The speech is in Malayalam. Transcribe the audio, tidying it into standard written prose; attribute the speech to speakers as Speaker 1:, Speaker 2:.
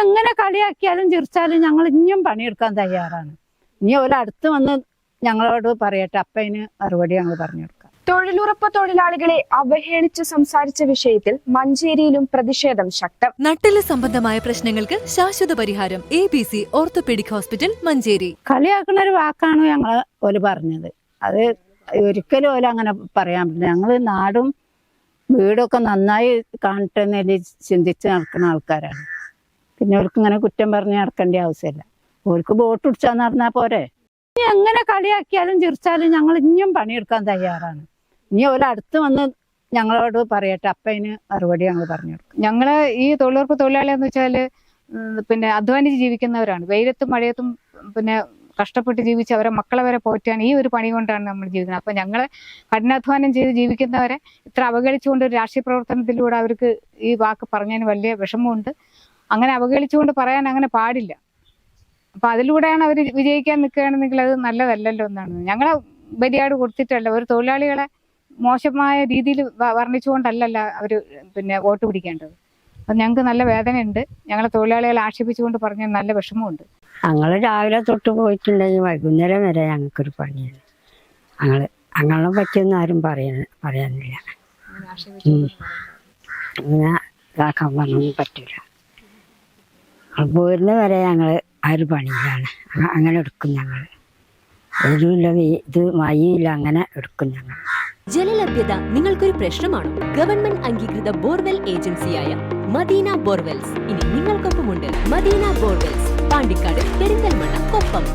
Speaker 1: എങ്ങനെ കളിയാക്കിയാലും ചിരിച്ചാലും ഞങ്ങൾ ഇനിയും പണിയെടുക്കാൻ തയ്യാറാണ്. ഇനി ഒരടുത്ത് വന്ന് ഞങ്ങളോട് പറയട്ടെ, അപ്പൊ അതിന് മറുപടി ഞങ്ങൾ പറഞ്ഞു കൊടുക്കാം.
Speaker 2: തൊഴിലുറപ്പ് തൊഴിലാളികളെ അവഹേളിച്ച് സംസാരിച്ച വിഷയത്തിൽ മഞ്ചേരിയിലും പ്രതിഷേധം ശക്തം.
Speaker 3: നട്ടെല്ല് സംബന്ധമായ പ്രശ്നങ്ങൾക്ക് ശാശ്വത പരിഹാരം ABC ഓർത്തോപെഡിക് ഹോസ്പിറ്റൽ മഞ്ചേരി.
Speaker 1: കളിയാക്കുന്ന ഒരു വാക്കാണ് ഞങ്ങൾ ഓല് പറഞ്ഞത്. അത് ഒരിക്കലും ഓല അങ്ങനെ പറയാൻ പറ്റില്ല. ഞങ്ങള് നാടും വീടൊക്കെ നന്നായി കാണട്ടെ എന്നതിൽ ചിന്തിച്ച് നടക്കുന്ന ആൾക്കാരാണ്. പിന്നെ അവർക്ക് ഇങ്ങനെ കുറ്റം പറഞ്ഞ് നടക്കേണ്ട ആവശ്യമില്ല. ഓർക്ക് ബോട്ട് പിടിച്ചാൽ നടന്നാൽ പോരെ. ഇനി എങ്ങനെ കളിയാക്കിയാലും ചിരിച്ചാലും ഞങ്ങൾ ഇനിയും പണിയെടുക്കാൻ തയ്യാറാണ്. ഇനി ഒരടുത്ത് വന്ന് ഞങ്ങളോട് പറയട്ടെ, അപ്പൊ അതിന് മറുപടി ഞങ്ങൾ പറഞ്ഞു കൊടുക്കും.
Speaker 4: ഞങ്ങള് ഈ തൊഴിലുറപ്പ് തൊഴിലാളിയെന്ന് വെച്ചാല് പിന്നെ അധ്വാനിച്ച് ജീവിക്കുന്നവരാണ്. വെയിലത്തും മഴയത്തും പിന്നെ കഷ്ടപ്പെട്ട് ജീവിച്ച് അവരെ മക്കളെ വരെ പോറ്റാൻ ഈ ഒരു പണി കൊണ്ടാണ് നമ്മൾ ജീവിക്കുന്നത്. അപ്പൊ ഞങ്ങള് കഠിനാധ്വാനം ചെയ്ത് ജീവിക്കുന്നവരെ ഇത്ര അവഗണിച്ചുകൊണ്ട് ഒരു രാഷ്ട്രീയ പ്രവർത്തനത്തിലൂടെ അവർക്ക് ഈ വാക്ക് പറഞ്ഞതിന് വലിയ വിഷമമുണ്ട്. അങ്ങനെ അവഗണിച്ചുകൊണ്ട് പറയാൻ അങ്ങനെ പാടില്ല. അപ്പൊ അതിലൂടെയാണ് അവർ വിജയിക്കാൻ നിൽക്കുകയാണെന്നെങ്കിൽ അത് നല്ലതല്ലല്ലോ എന്നാണ്. ഞങ്ങളെ ബലിയാട് കൊടുത്തിട്ടല്ല, ഒരു തൊഴിലാളികളെ മോശമായ രീതിയിൽ വർണ്ണിച്ചുകൊണ്ടല്ലല്ല അവര് പിന്നെ വോട്ട് പിടിക്കേണ്ടത്. അപ്പൊ ഞങ്ങൾക്ക് നല്ല വേദനയുണ്ട്. ഞങ്ങളെ തൊഴിലാളികളെ ആക്ഷേപിച്ചുകൊണ്ട് പറഞ്ഞ നല്ല വിഷമമുണ്ട്.
Speaker 5: ഞങ്ങള് രാവിലെ തൊട്ട് പോയിട്ടുണ്ടെങ്കിൽ വൈകുന്നേരം വരെ ഞങ്ങൾക്കൊരു പണിയാണ്. ഞങ്ങളെ പറ്റിയൊന്നും ആരും പറയാനില്ല. അങ്ങനെ ഇതാക്കാൻ പറഞ്ഞൊന്നും പറ്റില്ല. പോരുന്ന വരെ ഞങ്ങൾ ആ ഒരു പണിയിലാണ്. അങ്ങനെ എടുക്കും ഞങ്ങൾ. എരിവില്ല, ഇത് മഴയില്ല, അങ്ങനെ എടുക്കും ഞങ്ങൾ.
Speaker 6: ജലലഭ്യത നിങ്ങൾക്കൊരു പ്രശ്നമാണോ? ഗവൺമെന്റ് അംഗീകൃത ബോർവെൽ ഏജൻസിയായ മദീന ബോർവെൽസ് ഇനി നിങ്ങൾക്കൊപ്പമുണ്ട്. മദീന ബോർവെൽസ്, പാണ്ടിക്കാട്, പെരിന്തൽമണ്ണ, കൊപ്പം.